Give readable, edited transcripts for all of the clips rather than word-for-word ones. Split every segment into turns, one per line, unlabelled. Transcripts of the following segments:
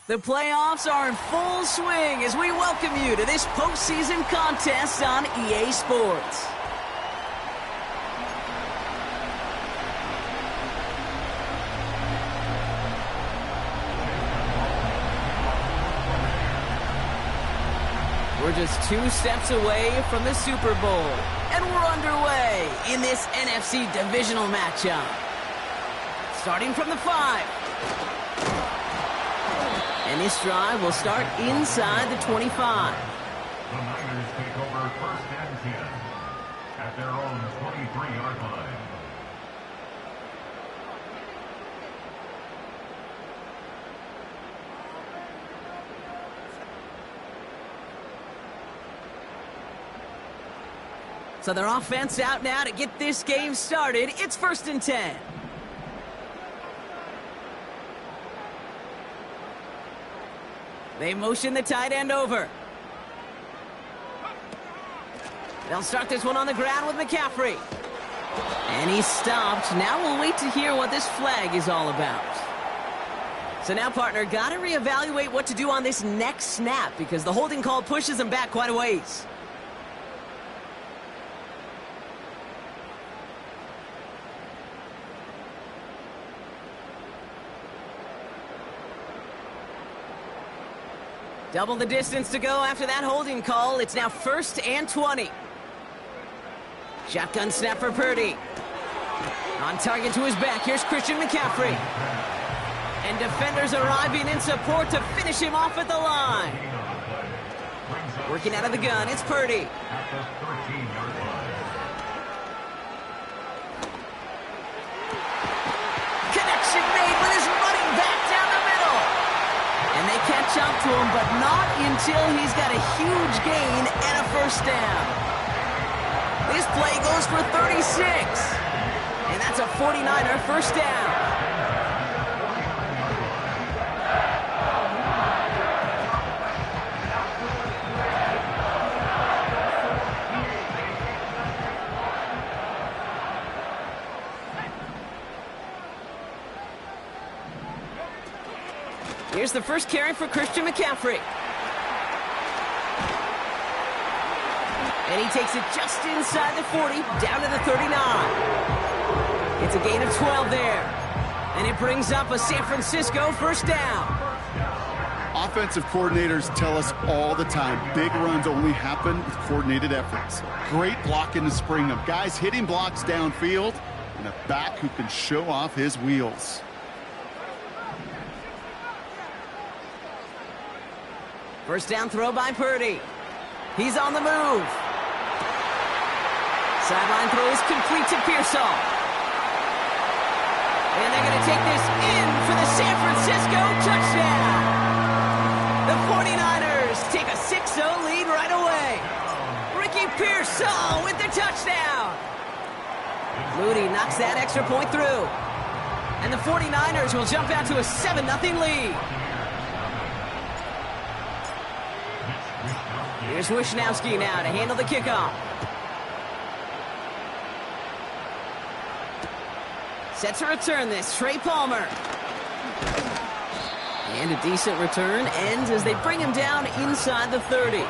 The playoffs are in full swing as we welcome you to this postseason contest on EA Sports. We're just 2 steps away from the Super Bowl, and we're underway in this NFC divisional matchup. Starting from the 5. And this drive will start inside the 25.
The Niners take over first and 10 at their own 23-yard line.
So their offense out now to get this game started. It's first and 10. They motion the tight end over. They'll start this one on the ground with McCaffrey. And he's stopped. Now we'll wait to hear what this flag is all about. So now, partner, got to reevaluate what to do on this next snap because the holding call pushes him back quite a ways. Double the distance to go after that holding call. It's now first and 20. Shotgun snap for Purdy. On target to his back. Here's Christian McCaffrey. And defenders arriving in support to finish him off at the line. Working out of the gun, it's Purdy. Connection made with his running back down the middle. And they catch up to him, but not until he's got a huge gain and a first down. This play goes for 36. And that's a 49er first down. Here's the first carry for Christian McCaffrey. And he takes it just inside the 40, down to the 39. It's a gain of 12 there. And it brings up a San Francisco first down.
Offensive coordinators tell us all the time, big runs only happen with coordinated efforts. Great blocking to spring them. Guys hitting blocks downfield, and a back who can show off his wheels.
First down throw by Purdy. He's on the move. Sideline throw is complete to Pearsall. And they're going to take this in for the San Francisco touchdown. The 49ers take a 6-0 lead right away. Ricky Pearsall with the touchdown. Moody knocks that extra point through. And the 49ers will jump out to a 7-0 lead. Here's Wishnowski now to handle the kickoff. Set to return this, Trey Palmer. And a decent return ends as they bring him down inside the 30.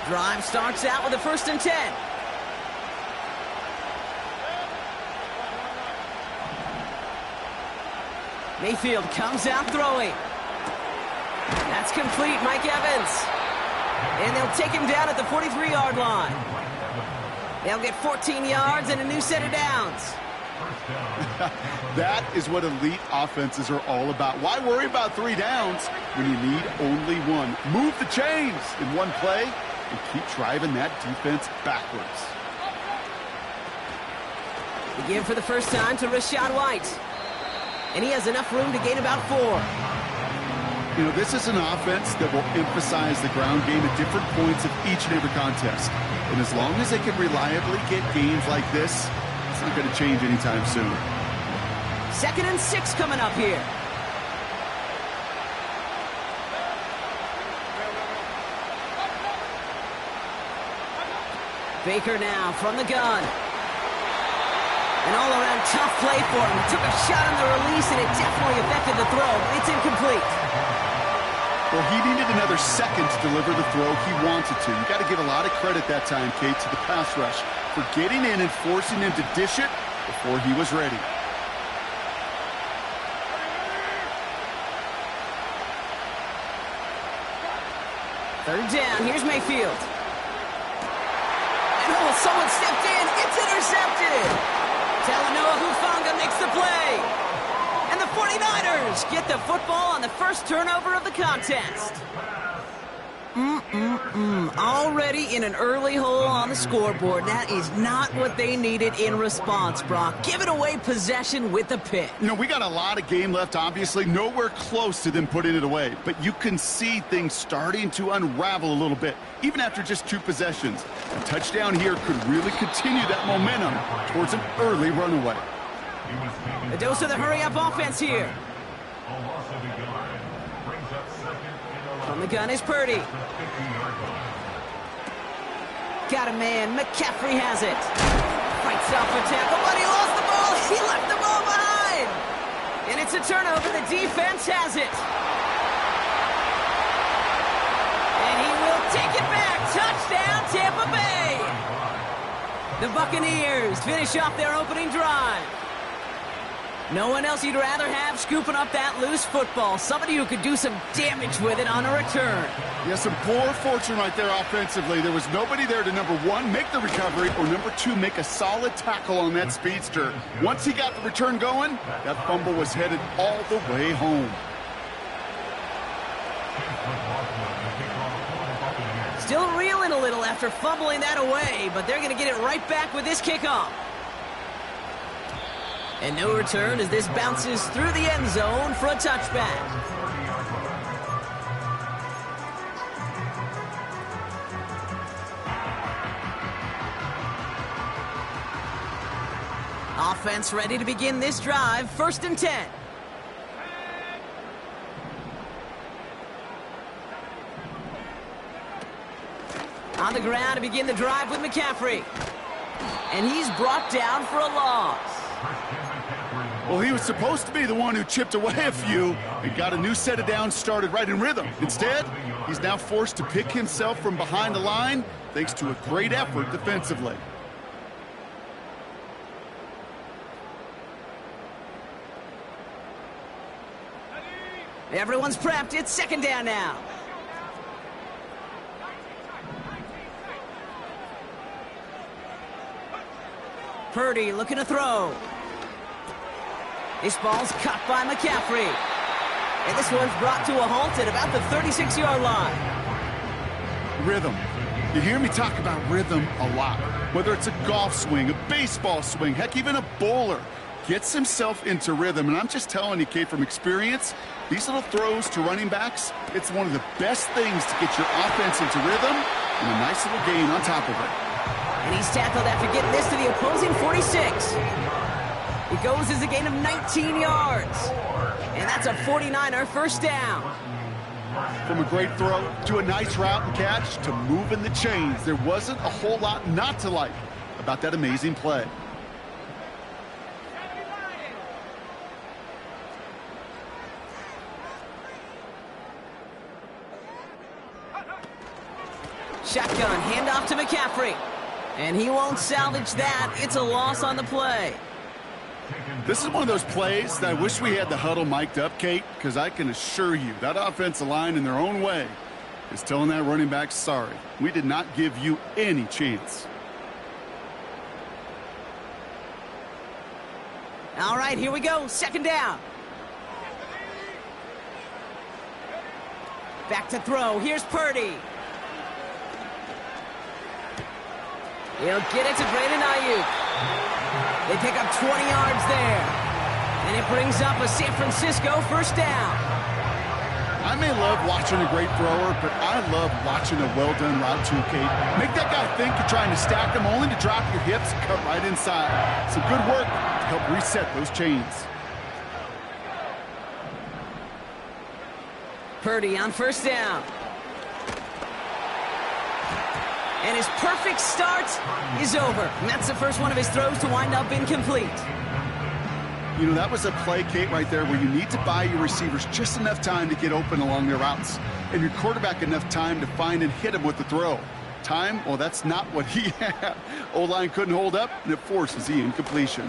Drive starts out with a first and 10. Mayfield comes out throwing. That's complete, Mike Evans. And they'll take him down at the 43-yard line. They'll get 14 yards and a new set of downs.
That is what elite offenses are all about. Why worry about 3 downs when you need only 1? Move the chains in one play and keep driving that defense backwards.
The give for the first time to Rachaad White. And he has enough room to gain about 4.
You know, this is an offense that will emphasize the ground game at different points of each and every contest. And as long as they can reliably get gains like this, it's not going to change anytime soon.
2nd and 6 coming up here. Baker now from the gun. An all-around tough play for him. He took a shot on the release, and it definitely affected the throw. It's incomplete.
Well, he needed another second to deliver the throw he wanted to. You got to give a lot of credit that time, Kate, to the pass rush for getting in and forcing him to dish it before he was ready.
Third down. Here's Mayfield. And oh, someone stepped in. It's intercepted. Talanoa Hufanga makes the play. And the 49ers get the football on the first turnover of the contest. Already in an early hole on the scoreboard. That is not what they needed in response, Brock. Giving away possession with a pick.
You know, we got a lot of game left, obviously. Nowhere close to them putting it away. But you can see things starting to unravel a little bit, even after just 2 possessions. A touchdown here could really continue that momentum towards an early runaway.
A dose of the hurry-up offense here. From the gun is Purdy. Got a man. McCaffrey has it. Fights off a tackle, but he lost the ball. He left the ball behind. And it's a turnover. The defense has it. And he will take it back. Touchdown, Tampa Bay. The Buccaneers finish off their opening drive. No one else you'd rather have scooping up that loose football. Somebody who could do some damage with it on a return.
Yeah, some poor fortune right there offensively. There was nobody there to, number 1, make the recovery, or number 2, make a solid tackle on that speedster. Once he got the return going, that fumble was headed all the way home.
Still reeling a little after fumbling that away, but they're going to get it right back with this kickoff. And no return as this bounces through the end zone for a touchback. Offense ready to begin this drive. 1st and 10. On the ground to begin the drive with McCaffrey. And he's brought down for a loss.
Well, he was supposed to be the one who chipped away a few and got a new set of downs started right in rhythm. Instead, he's now forced to pick himself from behind the line thanks to a great effort defensively.
Everyone's prepped. It's 2nd down now. Purdy looking to throw. This ball's cut by McCaffrey. And this one's brought to a halt at about the 36-yard line.
Rhythm. You hear me talk about rhythm a lot. Whether it's a golf swing, a baseball swing, heck, even a bowler gets himself into rhythm. And I'm just telling you, Kate, from experience, these little throws to running backs, it's one of the best things to get your offense into rhythm and a nice little gain on top of it.
And he's tackled after getting this to the opposing 46. It goes as a gain of 19 yards. And that's a 49er 1st down.
From a great throw to a nice route and catch to moving the chains, there wasn't a whole lot not to like about that amazing play.
Shotgun, handoff to McCaffrey. And he won't salvage that. It's a loss on the play.
This is one of those plays that I wish we had the huddle mic'd up, Kate, because I can assure you that offensive line in their own way is telling that running back, sorry, we did not give you any chance.
All right, here we go. 2nd down. Back to throw. Here's Purdy. He'll get it to Brandon Ayuk. They pick up 20 yards there. And it brings up a San Francisco 1st down.
I may love watching a great thrower, but I love watching a well-done route too, Kate. Make that guy think you're trying to stack him only to drop your hips and cut right inside. Some good work to help reset those chains. Purdy on 1st down.
And his perfect start is over. And that's the first one of his throws to wind up incomplete.
You know, that was a play, Kate, right there where you need to buy your receivers just enough time to get open along their routes, and your quarterback enough time to find and hit him with the throw. Time, well, that's not what he had. O-line couldn't hold up, and it forces the incompletion.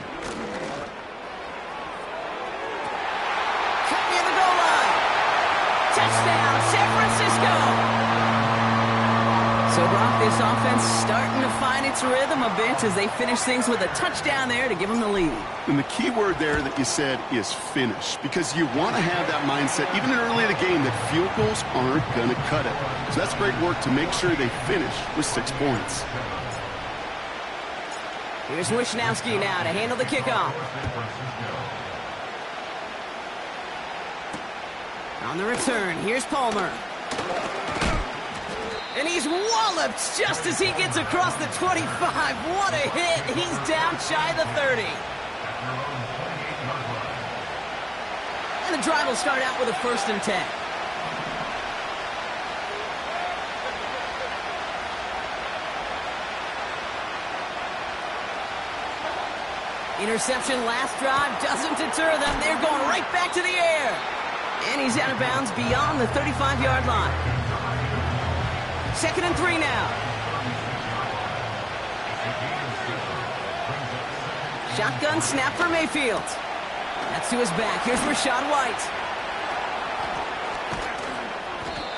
Cut near the goal line. Touchdown, San Francisco. So, Brock, this offense starting to find its rhythm a bit as they finish things with a touchdown there to give them the lead.
And the key word there that you said is finish, because you want to have that mindset, even early in the game, that field goals aren't going to cut it. So that's great work to make sure they finish with 6 points.
Here's Wishnowski now to handle the kickoff. On the return, here's Palmer. And he's walloped just as he gets across the 25. What a hit. He's down shy of the 30. And the drive will start out with a 1st and 10. Interception last drive doesn't deter them. They're going right back to the air. And he's out of bounds beyond the 35-yard line. 2nd and 3 now. Shotgun snap for Mayfield. That's to his back. Here's Rachaad White.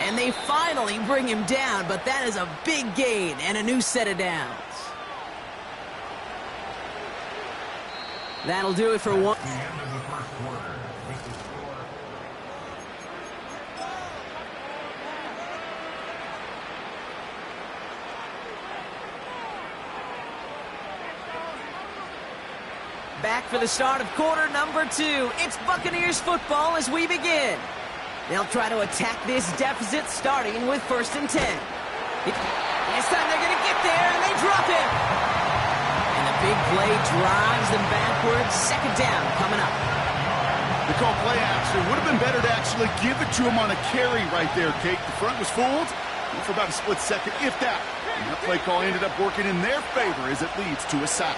And they finally bring him down, but that is a big gain and a new set of downs. That'll do it for one.
The end of the first quarter. With the score.
Back for the start of quarter number 2. It's Buccaneers football as we begin. They'll try to attack this deficit starting with 1st and 10. This time they're going to get there, and they drop him. And the big play drives them backwards. 2nd down coming up.
They call play action. Would have been better to actually give it to him on a carry right there, Kate. The front was fooled for about a split second, if that. And that play call ended up working in their favor as it leads to a sack.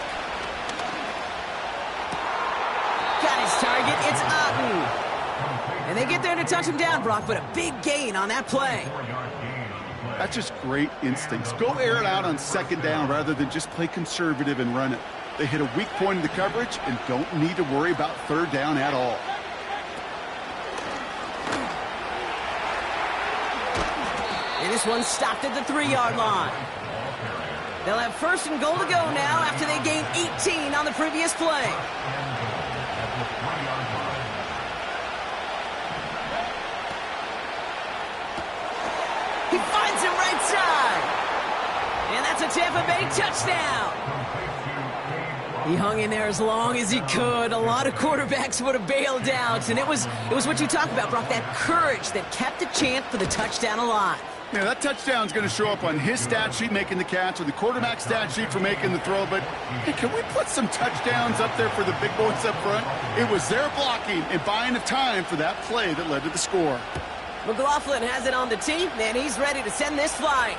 Got his target. It's Otten. And they get there to touch him down, Brock, but a big gain on that play.
That's just great instincts. Go air it out on 2nd down rather than just play conservative and run it. They hit a weak point in the coverage and don't need to worry about 3rd down at all.
And this one stopped at the 3-yard line. They'll have 1st and goal to go now after they gained 18 on the previous play. He finds him right side. And that's a Tampa Bay touchdown. He hung in there as long as he could. A lot of quarterbacks would have bailed out. And it was what you talk about, Brock, that courage that kept the chance for the touchdown alive.
Yeah, that touchdown's going to show up on his stat sheet making the catch or the quarterback stat sheet for making the throw. But hey, can we put some touchdowns up there for the big boys up front? It was their blocking and buying of time for that play that led to the score.
McLaughlin has it on the tee, and he's ready to send this flying.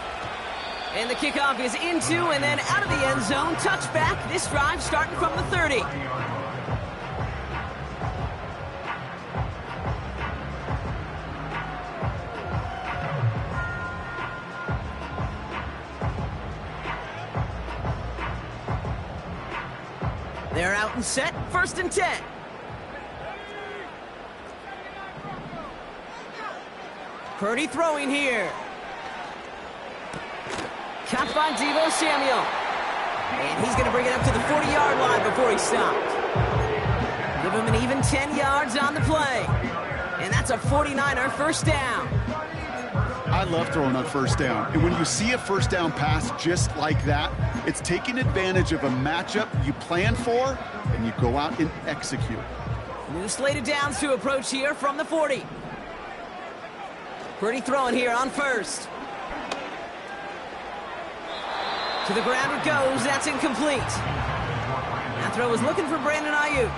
And the kickoff is into and then out of the end zone. Touchback. This drive starting from the 30. They're out and set. 1st and 10. Purdy throwing here. Caught by Deebo Samuel. And he's going to bring it up to the 40-yard line before he stopped. Give him an even 10 yards on the play. And that's a 49er 1st down.
I love throwing on 1st down. And when you see a 1st down pass just like that, it's taking advantage of a matchup you plan for, and you go out and execute.
New slate of downs to approach here from the 40. Purdy throwing here on 1st. To the ground it goes. That's incomplete. That throw was looking for Brandon Ayuk.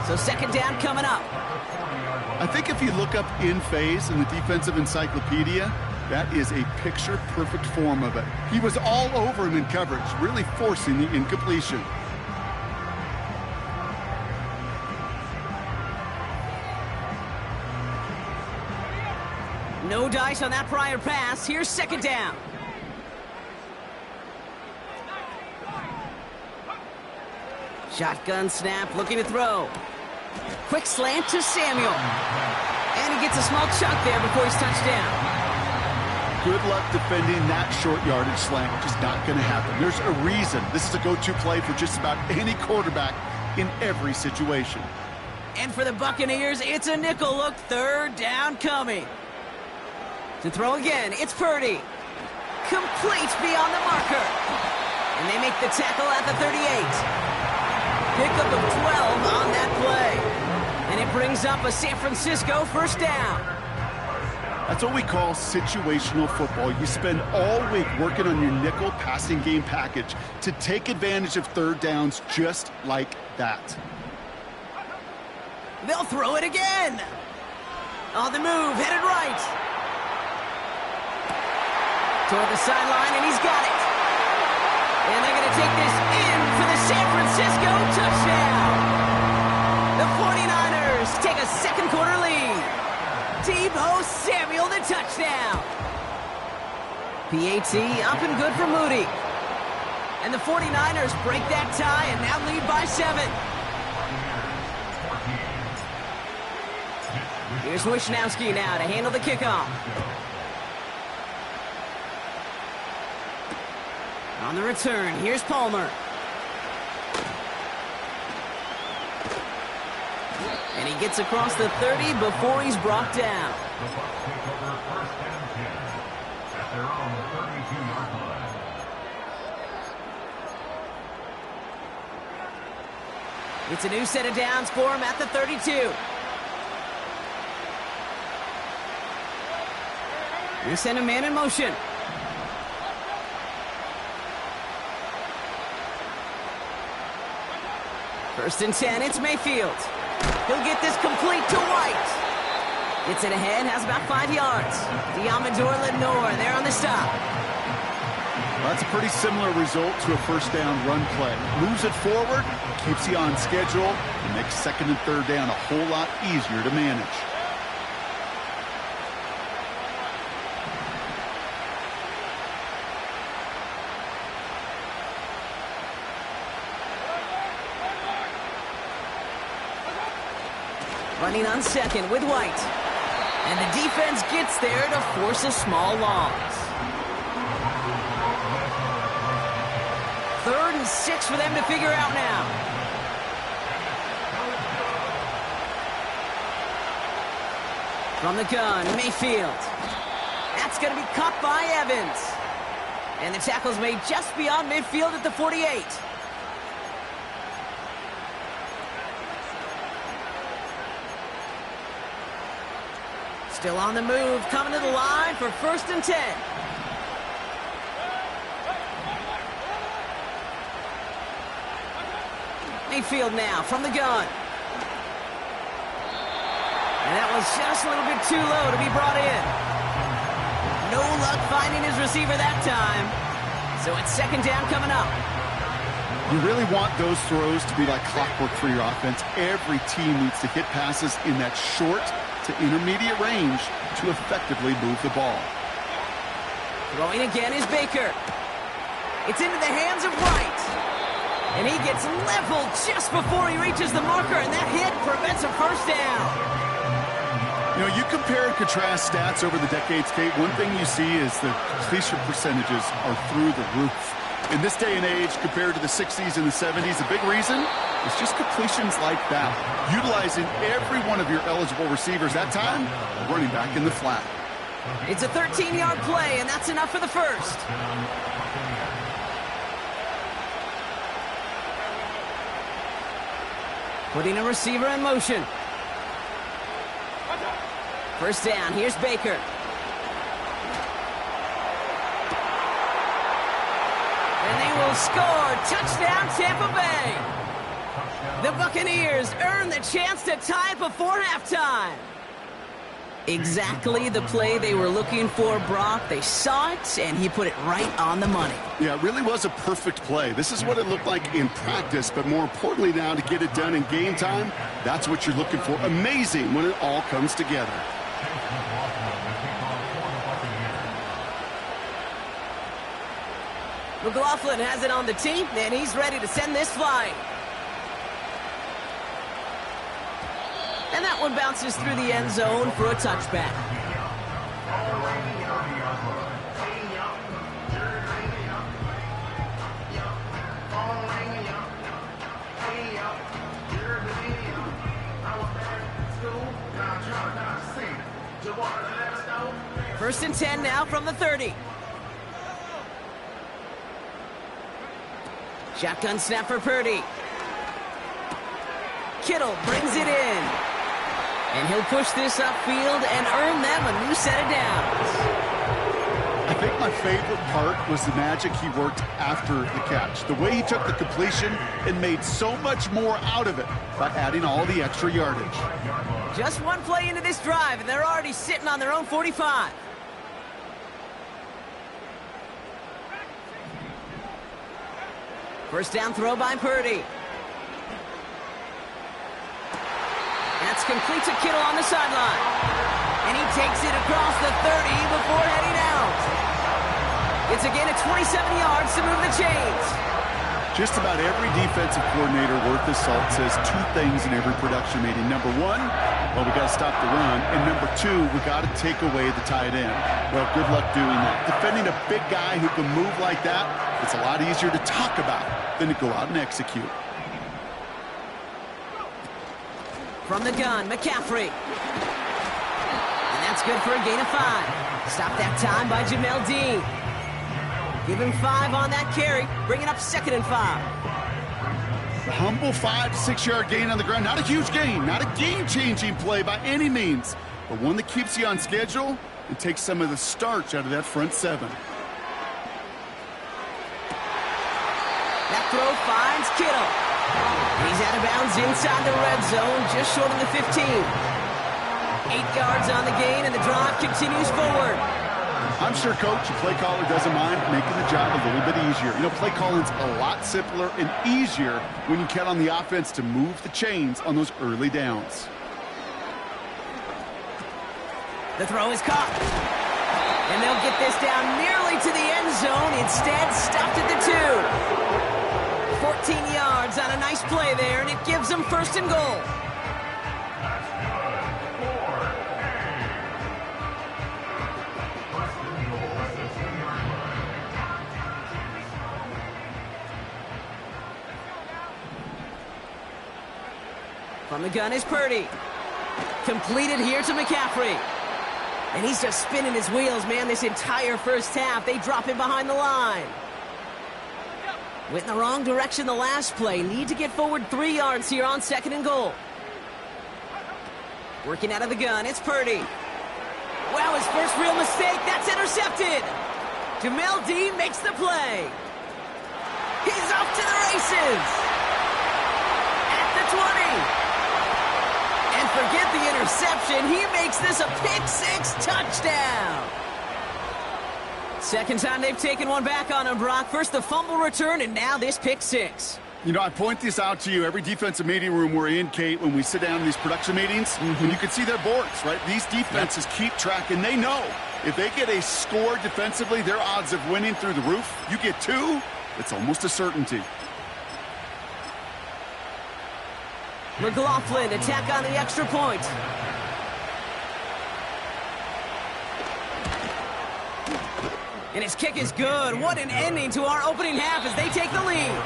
So 2nd down coming up.
I think if you look up in phase in the defensive encyclopedia, That is a picture-perfect form of it. He was all over him in coverage, really forcing the incompletion.
No dice on that prior pass. Here's second down. Shotgun snap, looking to throw. Quick slant to Samuel. And he gets a small chunk there before he's touched down.
Good luck defending that short yardage slant. Just not going to happen. There's a reason this is a go-to play for just about any quarterback in every situation.
And for the Buccaneers, it's a nickel look. Third down coming. To throw again, it's Purdy. Complete beyond the marker. And they make the tackle at the 38. Pickup of 12 on that play. And it brings up a San Francisco first down.
That's what we call situational football. You spend all week working on your nickel passing game package to take advantage of third downs just like that.
They'll throw it again. On the move, headed right. Toward the sideline, and he's got it. And they're going to take this in for the San Francisco touchdown. The 49ers take a second quarter lead. Deebo Samuel, the touchdown. PAT up and good for Moody. And the 49ers break that tie and now lead by 7. Here's Wishnowski now to handle the kickoff. On the return, here's Palmer. And he gets across the 30 before he's brought down.
The Bucs take over first and 10 at their own 32-yard line.
It's a new set of downs for him at the 32. They send a man in motion. First and 10, it's Mayfield. He'll get this complete to White. Gets it ahead, has about 5 yards. Diamador Lenore there on the stop.
Well, that's a pretty similar result to a first down run play. Moves it forward, keeps you on schedule, and makes second and third down a whole lot easier to manage.
Running on second with White. And the defense gets there to force a small loss. 3rd and 6 for them to figure out now. From the gun, Mayfield. That's going to be caught by Evans. And the tackle's made just beyond midfield at the 48. Still on the move, coming to the line for first and 10. Mayfield now from the gun. And that was just a little bit too low to be brought in. No luck finding his receiver that time. So it's second down coming up.
You really want those throws to be like clockwork for your offense. Every team needs to hit passes in that short to intermediate range to effectively move the ball.
Throwing again is Baker. It's into the hands of White. And he gets leveled just before he reaches the marker, and that hit prevents a first down.
You know, you compare and contrast stats over the decades, Kate. One thing you see is the completion percentages are through the roof. In this day and age, compared to the 60s and the 70s, the big reason is just completions like that. Utilizing every one of your eligible receivers. That time, running back in the flat.
It's a 13-yard play, and that's enough for the first. Putting a receiver in motion. First down, here's Baker. And they will score. Touchdown, Tampa Bay. The Buccaneers earn the chance to tie before halftime. Exactly the play they were looking for, Brock. They saw it, and he put it right on the money.
Yeah, it really was a perfect play. This is what it looked like in practice, but more importantly now to get it done in game time, that's what you're looking for. Amazing when it all comes together.
McLaughlin has it on the tee, and he's ready to send this flying. And that one bounces through the end zone for a touchback. First and 10 now from the 30. Shotgun snap for Purdy. Kittle brings it in. And he'll push this upfield and earn them a new set of downs.
I think my favorite part was the magic he worked after the catch. The way he took the completion and made so much more out of it by adding all the extra yardage.
Just one play into this drive, and they're already sitting on their own 45. First down throw by Purdy. That's complete to Kittle on the sideline. And he takes it across the 30 before heading out. It's a gain of 27 yards to move the chains.
Just about every defensive coordinator worth his salt says two things in every production meeting. Number one, well, we got to stop the run. And number two, we got to take away the tight end. Well, good luck doing that. Defending a big guy who can move like that, it's a lot easier to talk about than to go out and execute.
From the gun, McCaffrey. And that's good for a gain of 5. Stopped that time by Jamel Dean. Give him 5 on that carry, bringing up 2nd and 5.
The humble 5 to 6 yard gain on the ground. Not a huge gain, not a game-changing play by any means, but one that keeps you on schedule and takes some of the starch out of that front 7.
That throw finds Kittle. He's out of bounds inside the red zone, just short of the 15. 8 yards on the gain, and the drive continues forward.
I'm sure Coach, the play caller, doesn't mind making the job a little bit easier. You know, play calling's a lot simpler and easier when you count on the offense to move the chains on those early downs.
The throw is caught. And they'll get this down nearly to the end zone. Instead, stopped at the 2. 14 yards on a nice play there, and it gives them 1st and goal. From the gun is Purdy. Completed here to McCaffrey. And he's just spinning his wheels, man, this entire first half. They drop him behind the line. Went in the wrong direction the last play. Need to get forward 3 yards here on 2nd and goal. Working out of the gun, it's Purdy. Wow, his first real mistake. That's intercepted. Jamel Dean makes the play. He's off to the races. At the 20. And forget the interception. He makes this a pick-6 touchdown. Second time they've taken one back on him, Brock. First the fumble return, and now this pick-6.
You know, I point this out to you every defensive meeting room we're in, Kate, when we sit down in these production meetings, and you can see their boards, right? These defenses keep track, and they know if they get a score defensively, their odds of winning through the roof. You get 2, it's almost a certainty.
McLaughlin, attack on the extra point. And his kick is good. What an ending to our opening half as they take the lead.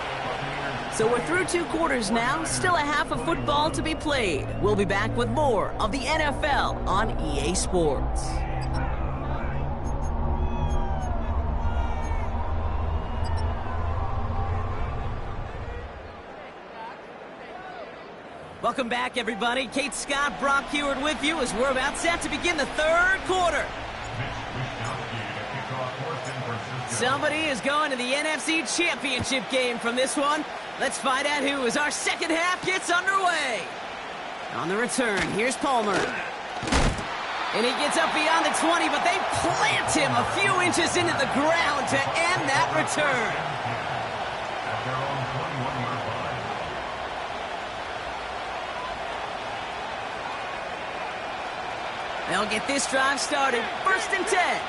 So we're through 2 quarters now. Still a half of football to be played. We'll be back with more of the NFL on EA Sports. Welcome back, everybody. Kate Scott, Brock Heward with you as we're about set to begin the 3rd quarter. Somebody is going to the NFC Championship game from this one. Let's find out who as our second half gets underway. On the return, here's Palmer. And he gets up beyond the 20, but they plant him a few inches into the ground to end that return.
At their own 21-yard line.
They'll get this drive started. 1st and 10.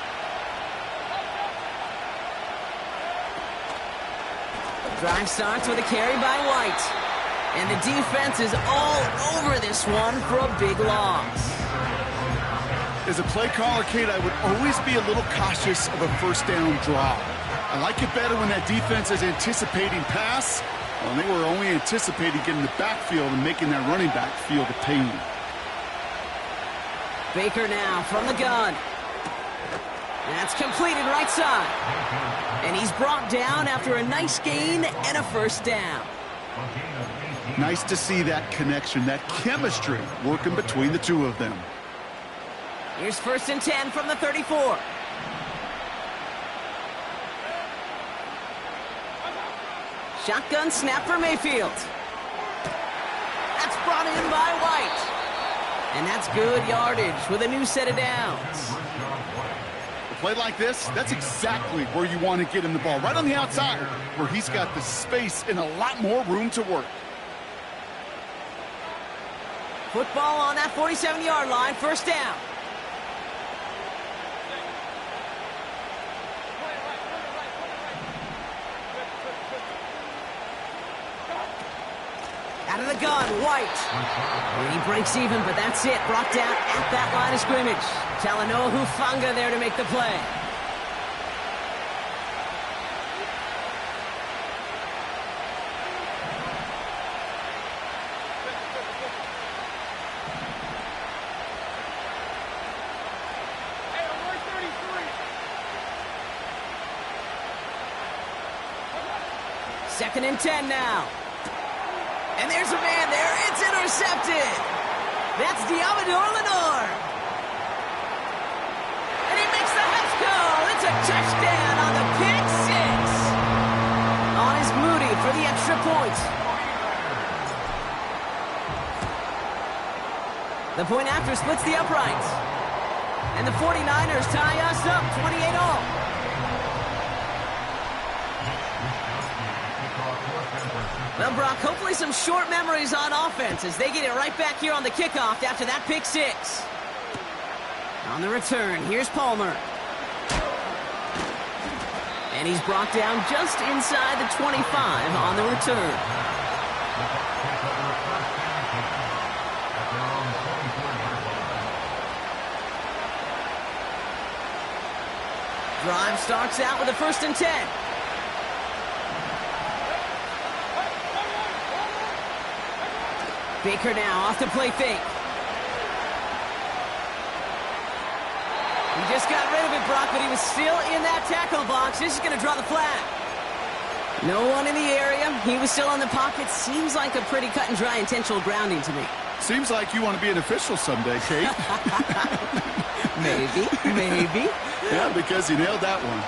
Drive starts with a carry by White. And the defense is all over this one for a big loss.
As a play caller, Kate, I would always be a little cautious of a 1st down draw. I like it better when that defense is anticipating pass. Well, they were only anticipating getting the backfield and making that running back feel the pain.
Baker now from the gun. That's completed right side. And he's brought down after a nice gain and a 1st down.
Nice to see that connection, that chemistry working between the two of them.
Here's 1st and 10 from the 34. Shotgun snap for Mayfield. That's brought in by White. And that's good yardage with a new set of downs.
A play like this, that's exactly where you want to get him the ball. Right on the outside, where he's got the space and a lot more room to work.
Football on that 47-yard line, 1st down. Out of the gun, White. And he breaks even, but that's it. Brought down at that line of scrimmage. Talanoa Hufanga there to make the play. Second and 10 now. And there's a man there. It's intercepted. That's Diamador Lenore. And he makes the house call. It's a touchdown on the pick six. On his Moody for the extra point. The point after splits the uprights. And the 49ers tie us up 28-all. Well, Brock, hopefully some short memories on offense as they get it right back here on the kickoff after that pick six. On the return, here's Palmer. And he's brought down just inside the 25 on the return. Drive starts out with a 1st and 10. Baker now off the play fake. He just got rid of it, Brock, but he was still in that tackle box. This is going to draw the flag. No one in the area. He was still in the pocket. Seems like a pretty cut and dry intentional grounding to me.
Seems like you want to be an official someday, Kate.
Maybe.
Yeah, because you nailed that one.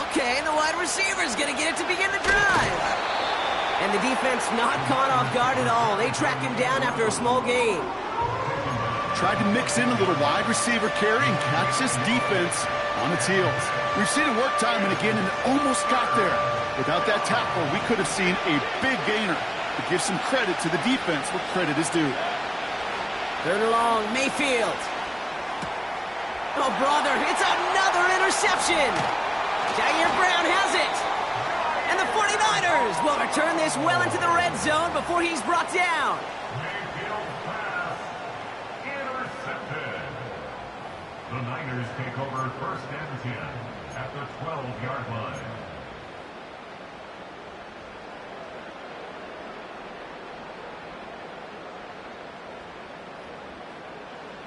Okay, and the wide receiver's going to get it to begin the drive. And the defense not caught off guard at all. They track him down after a small gain.
Tried to mix in a little wide receiver carry and catch this defense on its heels. We've seen it work time and again, and it almost got there. Without that tackle, we could have seen a big gainer. To give some credit to the defense where credit is due.
3rd and long, Mayfield. Oh, brother, it's another interception. Jair Brown has it. And the 49ers will return this well into the red zone before he's brought down.
Mayfield pass intercepted. The Niners take over 1st and 10 at the 12-yard line.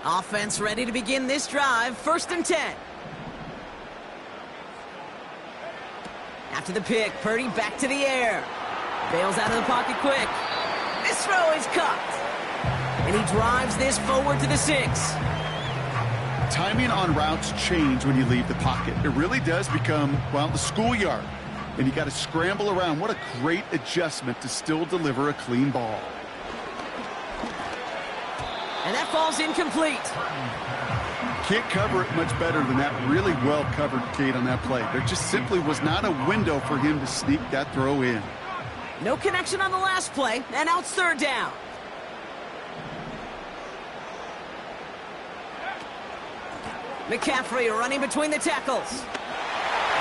Offense ready to begin this drive. 1st and 10. After the pick, Purdy back to the air. Bails out of the pocket quick. This throw is caught. And he drives this forward to the 6.
Timing on routes change when you leave the pocket. It really does become, well, the schoolyard. And you got to scramble around. What a great adjustment to still deliver a clean ball.
And that falls incomplete.
Can't cover it much better than that. Really well covered, Kate, on that play. There just simply was not a window for him to sneak that throw in.
No connection on the last play, and now it's third down. McCaffrey running between the tackles.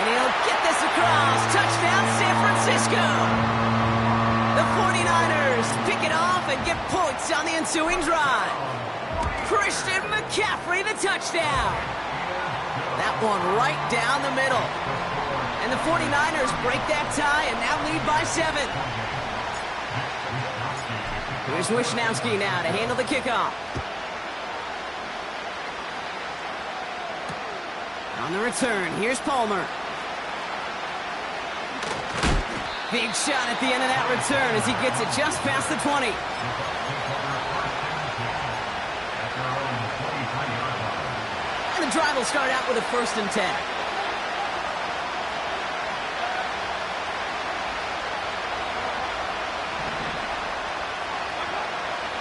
And he'll get this across. Touchdown, San Francisco. The 49ers pick it off and get points on the ensuing drive. Christian McCaffrey, the touchdown. That one right down the middle. And the 49ers break that tie and now lead by 7. Here's Wishnowski now to handle the kickoff. On the return, here's Palmer. Big shot at the end of that return as he gets it just past the 20. And the drive will start out with a 1st and 10.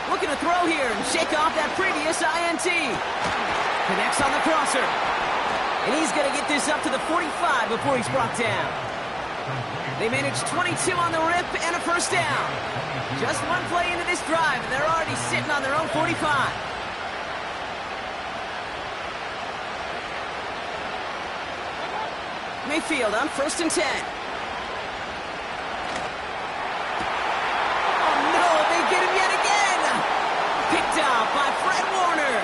Looking to throw here and shake off that previous INT. Connects on the crosser. And he's going to get this up to the 45 before he's brought down. They managed 22 on the rip and a 1st down. Just one play into this drive, and they're already sitting on their own 45. Mayfield on 1st and 10. Oh, no, they get him yet again. Picked off by Fred Warner.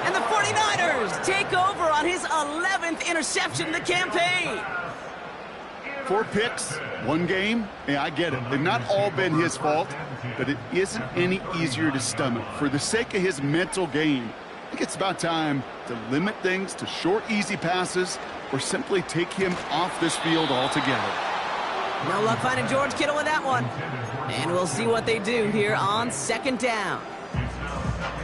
And the 49ers take over on his 11th interception of the campaign.
4 picks, 1 game. Yeah, I get it. They've not all been his fault, but it isn't any easier to stomach. For the sake of his mental game, I think it's about time to limit things to short, easy passes or simply take him off this field altogether.
No luck finding George Kittle with that one. And we'll see what they do here on 2nd down.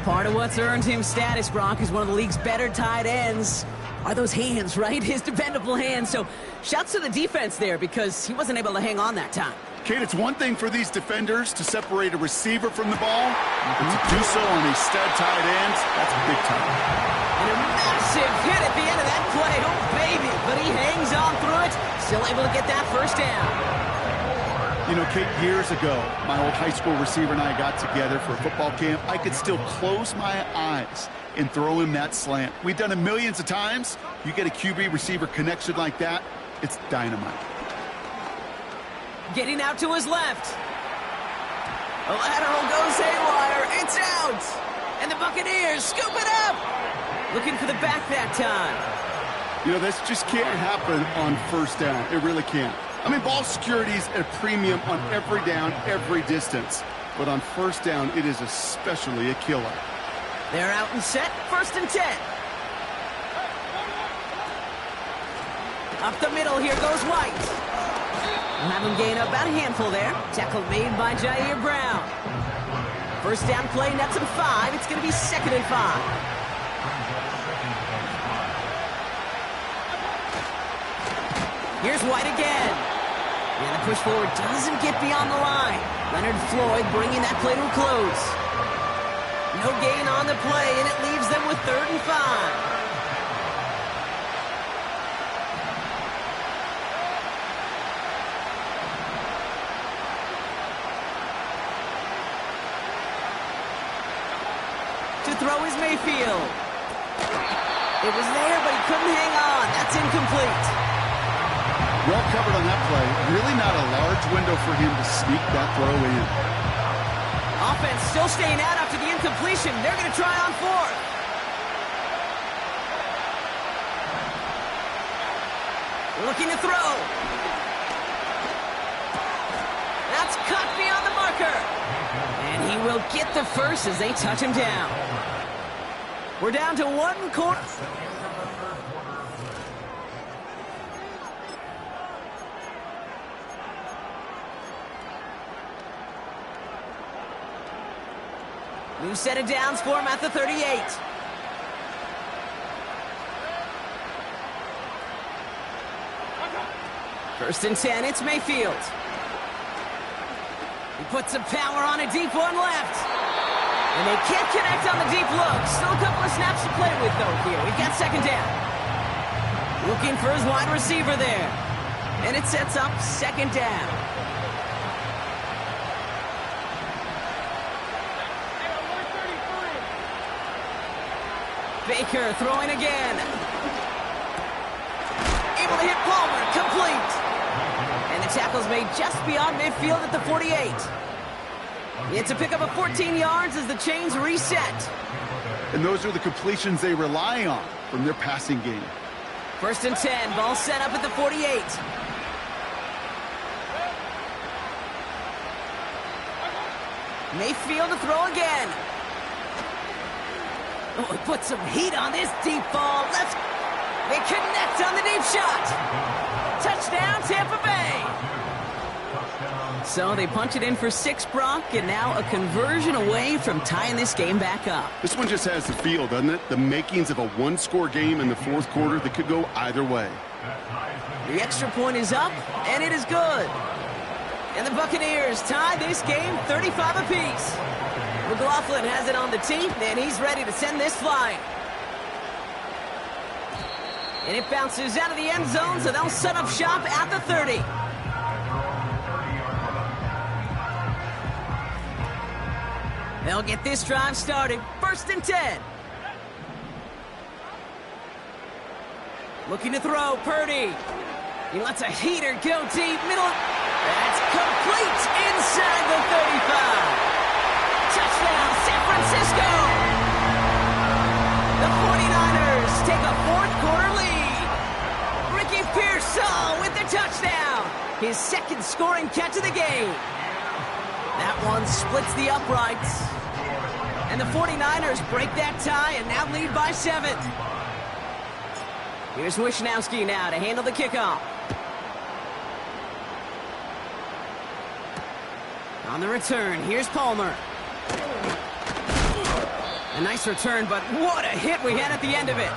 Part of what's earned him status, Gronk, is one of the league's better tight ends. Are those hands, right? His dependable hands. So shouts to the defense there because he wasn't able to hang on that time.
Kate, it's one thing for these defenders to separate a receiver from the ball, but to do so on a stud tight end, that's big time.
And a massive hit at the end of that play. Oh, baby. But he hangs on through it. Still able to get that 1st down.
You know, Kate, years ago, my old high school receiver and I got together for a football camp. I could still close my eyes and throw him that slant. We've done it millions of times. You get a QB receiver connection like that, it's dynamite.
Getting out to his left. The lateral goes haywire. It's out. And the Buccaneers scoop it up. Looking for the back that time.
You know, this just can't happen on 1st down. It really can't. I mean, ball security is at a premium on every down, every distance. But on 1st down, it is especially a killer.
They're out and set. 1st and 10. Up the middle, here goes White. We'll have him gain about a handful there. Tackle made by Jair Brown. 1st down play, nets him 5. It's going to be 2nd and 5. Here's White again. And the push forward doesn't get beyond the line. Leonard Floyd bringing that play to a close. No gain on the play, and it leaves them with 3rd and 5. To throw is Mayfield. It was there, but he couldn't hang on. That's incomplete.
Well covered on that play. Really not a large window for him to sneak that throw in.
Offense still staying out after the incompletion. They're going to try on 4th. Looking to throw. That's cut beyond the marker. And he will get the 1st as they touch him down. We're down to 1 quarter. New set of downs for him at the 38. 1st and 10, it's Mayfield. He puts some power on a deep one left. And they can't connect on the deep look. Still a couple of snaps to play with, though, here. We've got second down. Looking for his wide receiver there. And it sets up second down. Baker throwing again. Able to hit Palmer. Complete. And the tackle's made just beyond midfield at the 48. It's a pickup of 14 yards as the chains reset.
And those are the completions they rely on from their passing game.
First and 10. Ball set up at the 48. Mayfield to throw again. Oh, he put some heat on this deep ball. Left. They connect on the deep shot. Touchdown, Tampa Bay. So they punch it in for 6, Brock, and now a conversion away from tying this game back up.
This one just has the feel, doesn't it? The makings of a one-score game in the fourth quarter that could go either way.
The extra point is up, and it is good. And the Buccaneers tie this game 35 apiece. McLaughlin has it on the tee, and he's ready to send this flying. And it bounces out of the end zone, so they'll set up shop at the 30. They'll get this drive started. First and 10. Looking to throw, Purdy. He lets a heater go deep. Middle. That's complete inside the 35. Touchdown, San Francisco. The 49ers take a fourth-quarter lead. Ricky Pearsall with the touchdown. His second scoring catch of the game. That one splits the uprights. And the 49ers break that tie and now lead by 7. Here's Wishnowski now to handle the kickoff. On the return, here's Palmer. A nice return, but what a hit we had at the end of it.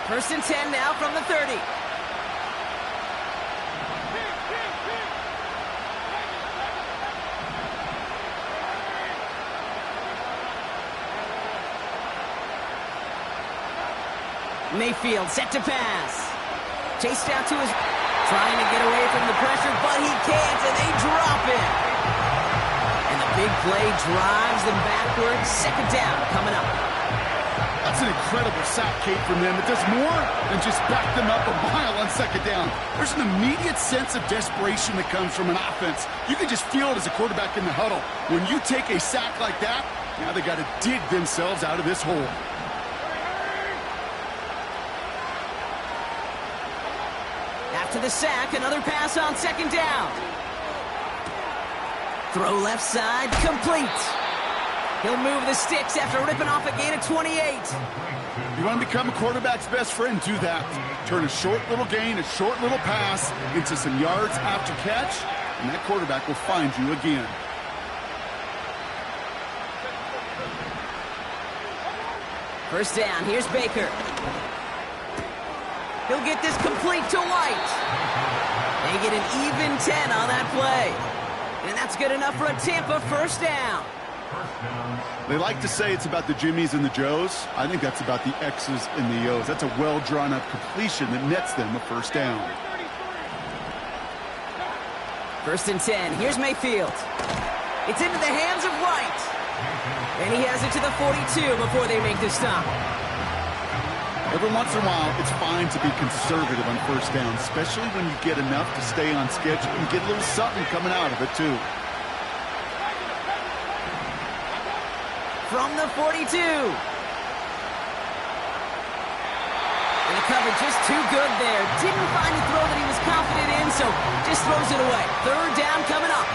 First and 10 now from the 30. Mayfield set to pass. Chased out to his... Trying to get away from the pressure, but he can't, and they drop it. And the big play drives them backwards. Second down coming up.
That's an incredible sack, Kate, from them. It does more than just back them up a mile on second down. There's an immediate sense of desperation that comes from an offense. You can just feel it as a quarterback in the huddle. When you take a sack like that, now they got to dig themselves out of this hole.
After the sack, another pass on second down. Throw left side, complete. He'll move the sticks after ripping off a gain of 28.
You want to become a quarterback's best friend, do that. Turn a short little gain, a short little pass into some yards after catch, and that quarterback will find you again.
First down, here's Baker. He'll get this complete to White. They get an even 10 on that play. And that's good enough for a Tampa first down.
They like to say it's about the Jimmies and the Joes. I think that's about the X's and the O's. That's a well-drawn-up completion that nets them a first down.
First and 10. Here's Mayfield. It's into the hands of White. And he has it to the 42 before they make the stop.
Every once in a while, it's fine to be conservative on first down, especially when you get enough to stay on schedule and get a little something coming out of it, too.
From the 42. And the coverage just too good there. Didn't find a throw that he was confident in, so just throws it away. Third down coming up.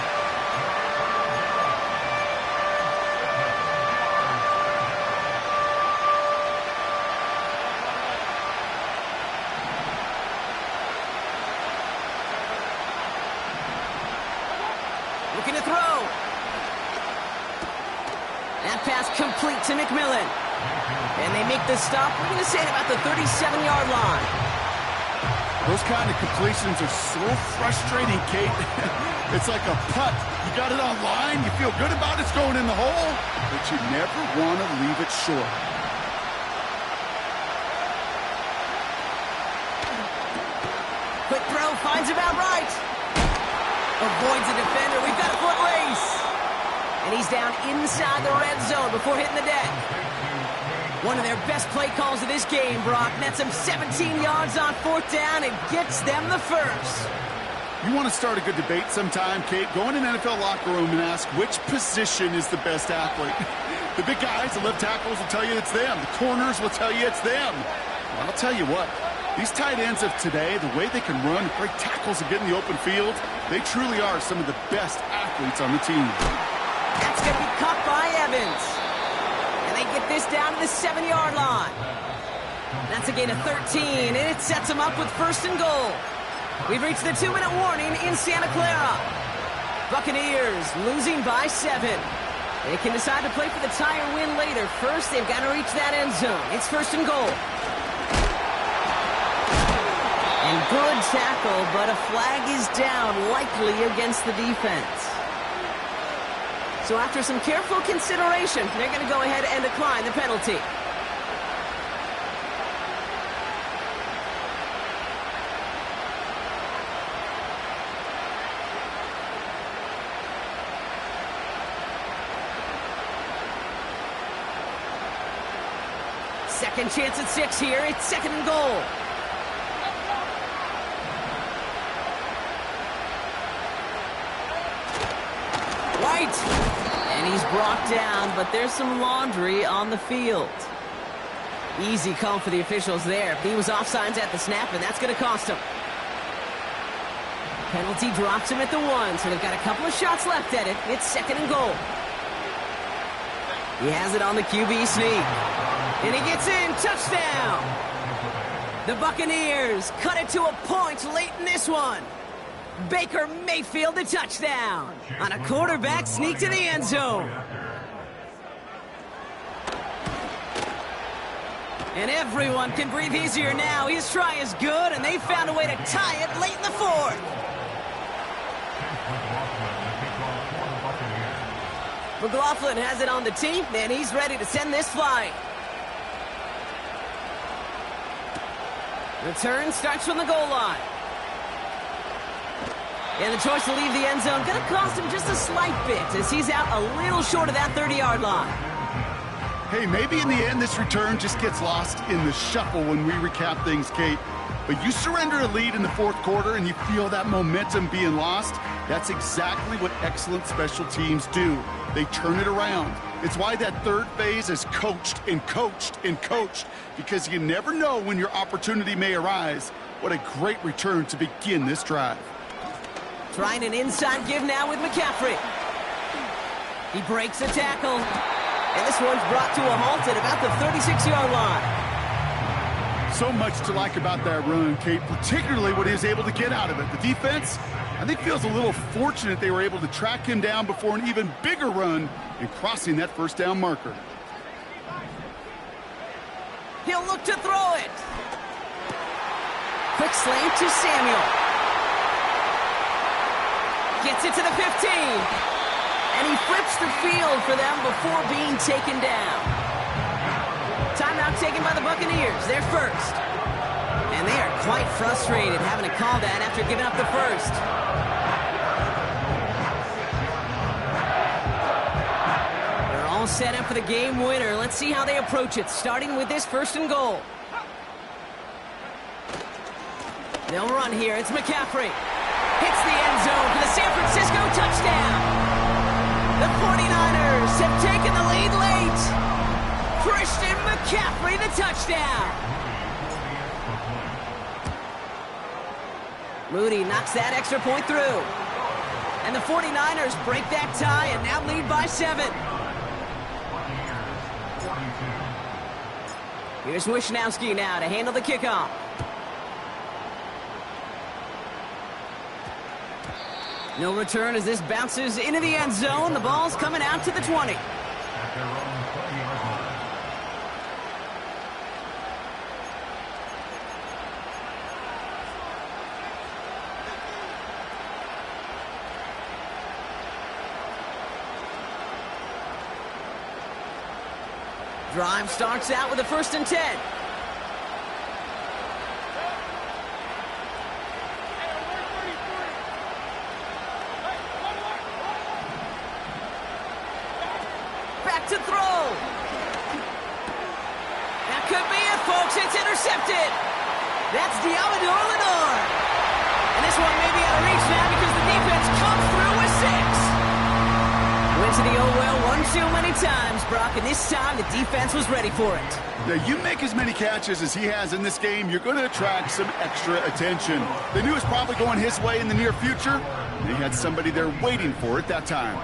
Looking to throw. That pass complete to McMillan. And they make the stop. We're going to say at about the 37-yard line.
Those kind of completions are so frustrating, Kate. It's like a putt. You got it on line, you feel good about it's going in the hole, but you never want to leave it short.
Quick throw, finds about right. Avoids a defender. We've got a foot race. And he's down inside the red zone before hitting the deck. One of their best play calls of this game, Brock. Nets them 17 yards on 4th down and gets them the first.
You want to start a good debate sometime, Kate? Go in an NFL locker room and ask which position is the best athlete. The big guys, the left tackles will tell you it's them. The corners will tell you it's them. Well, I'll tell you what. These tight ends of today, the way they can run, break tackles and get in the open field, they truly are some of the best athletes on the team.
That's going to be caught by Evans. And they get this down to the 7-yard line. That's a gain of 13, and it sets them up with 1st and goal. We've reached the 2-minute warning in Santa Clara. Buccaneers losing by 7. They can decide to play for the tie or win later. First, they've got to reach that end zone. It's 1st and goal. And good tackle, but a flag is down, likely against the defense. So after some careful consideration, they're going to go ahead and decline the penalty. Second chance at 6 here. It's 2nd and goal. White. And he's brought down, but there's some laundry on the field. Easy call for the officials there. He was offsides at the snap, and that's going to cost him. Penalty drops him at the 1, so they've got a couple of shots left at it. It's 2nd and goal. He has it on the QB sneak. And he gets in. Touchdown. The Buccaneers cut it to a point late in this one. Baker Mayfield the touchdown on a quarterback sneak to the end zone. And everyone can breathe easier now. His try is good, and they found a way to tie it late in the 4th. McLaughlin has it on the tee, and he's ready to send this flying. Return starts from the goal line. And the choice to leave the end zone going to cost him just a slight bit as he's out a little short of that 30-yard line.
Hey, maybe in the end this return just gets lost in the shuffle when we recap things, Kate. But you surrender a lead in the 4th quarter and you feel that momentum being lost. That's exactly what excellent special teams do. They turn it around. It's why that 3rd phase is coached and coached and coached, because you never know when your opportunity may arise. What a great return to begin this drive.
Trying an inside give now with McCaffrey. He breaks a tackle. And this one's brought to a halt at about the 36-yard line.
So much to like about that run, Kate, particularly what he was able to get out of it. The defense, I think, feels a little fortunate they were able to track him down before an even bigger run and crossing that 1st down marker.
He'll look to throw it. Quick slant to Samuel. Gets it to the 15. And he flips the field for them before being taken down. Timeout taken by the Buccaneers. They're first. And they are quite frustrated having to call that after giving up the 1st. They're all set up for the game winner. Let's see how they approach it, starting with this 1st and goal. They'll run here. It's McCaffrey. Hits the end zone for the San Francisco touchdown. The 49ers have taken the lead late. Christian McCaffrey, the touchdown. Moody knocks that extra point through. And the 49ers break that tie and now lead by 7. Here's Wishnowski now to handle the kickoff. No return as this bounces into the end zone. The ball's coming out to the 20. Drive starts out with a 1st and 10. Back to throw. That could be it, folks. It's intercepted. That's Diamador Lenore. And this one may be out of reach now because the defense comes through with 6. Went to the oh well one too many times, Brock, and this time the defense was ready for it.
Now, you make as many catches as he has in this game, you're going to attract some extra attention. They knew it was probably going his way in the near future. They had somebody there waiting for it that time.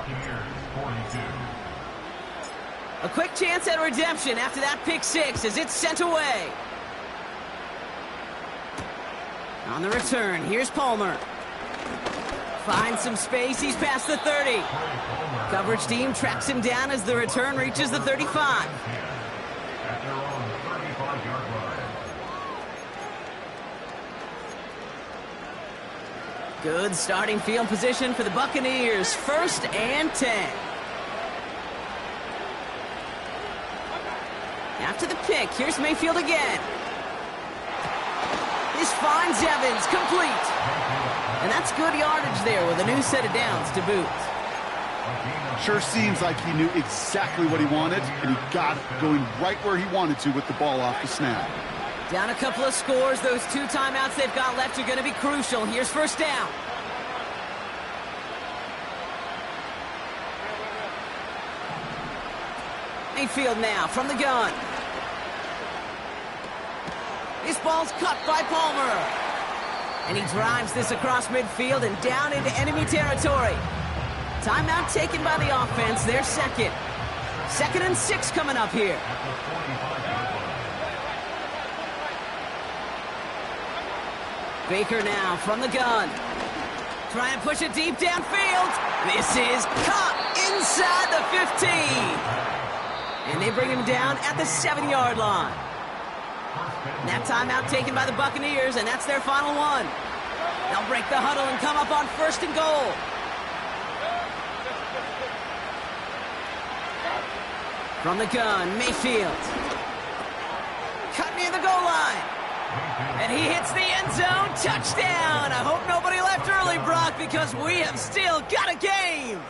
A quick chance at redemption after that pick 6 as it's sent away. On the return, here's Palmer. Finds some space, he's past the 30. Coverage team tracks him down as the return reaches the 35. Good starting field position for the Buccaneers. 1st and 10. After the pick, here's Mayfield again. This finds Evans, complete. And that's good yardage there with a new set of downs to boot.
Sure seems like he knew exactly what he wanted, and he got it going right where he wanted to with the ball off the snap.
Down a couple of scores. Those 2 timeouts they've got left are going to be crucial. Here's 1st down. Mayfield now from the gun. This ball's cut by Palmer. And he drives this across midfield and down into enemy territory. Timeout taken by the offense, their 2nd. 2nd and 6 coming up here. Baker now from the gun. Try and push it deep downfield. This is caught inside the 15. And they bring him down at the 7-yard line. And that timeout taken by the Buccaneers, and that's their final one. They'll break the huddle and come up on 1st and goal. From the gun, Mayfield. Cut near the goal line. And he hits the end zone. Touchdown! I hope nobody left early, Brock, because we have still got a game.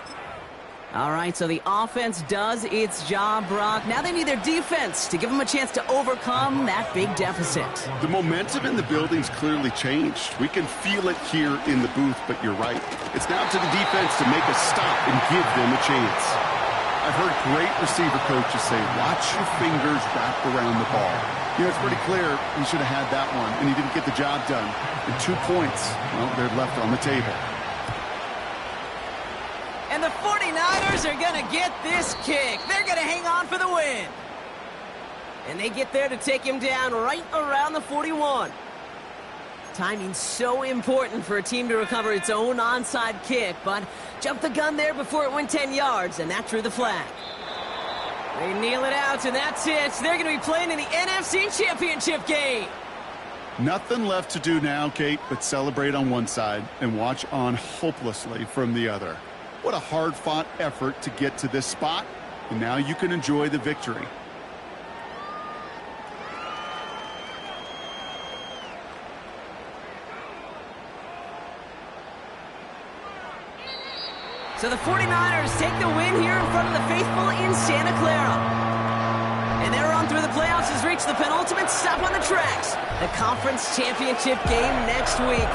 All right, so the offense does its job, Brock. Now they need their defense to give them a chance to overcome that big deficit.
The momentum in the building's clearly changed. We can feel it here in the booth, but you're right. It's now to the defense to make a stop and give them a chance. I've heard great receiver coaches say, watch your fingers wrap around the ball. You know, it's pretty clear he should have had that one, and he didn't get the job done. And 2 points, well, they're left on the table.
And the 49ers are going to get this kick. They're going to hang on for the win. And they get there to take him down right around the 41. Timing's so important for a team to recover its own onside kick, but jumped the gun there before it went 10 yards, and that drew the flag. They kneel it out, and that's it. They're going to be playing in the NFC Championship game.
Nothing left to do now, Kate, but celebrate on one side and watch on hopelessly from the other. What a hard-fought effort to get to this spot, and now you can enjoy the victory.
So the 49ers take the win here in front of the faithful in Santa Clara. And their run through the playoffs has reached the penultimate stop on the tracks, the conference championship game next week.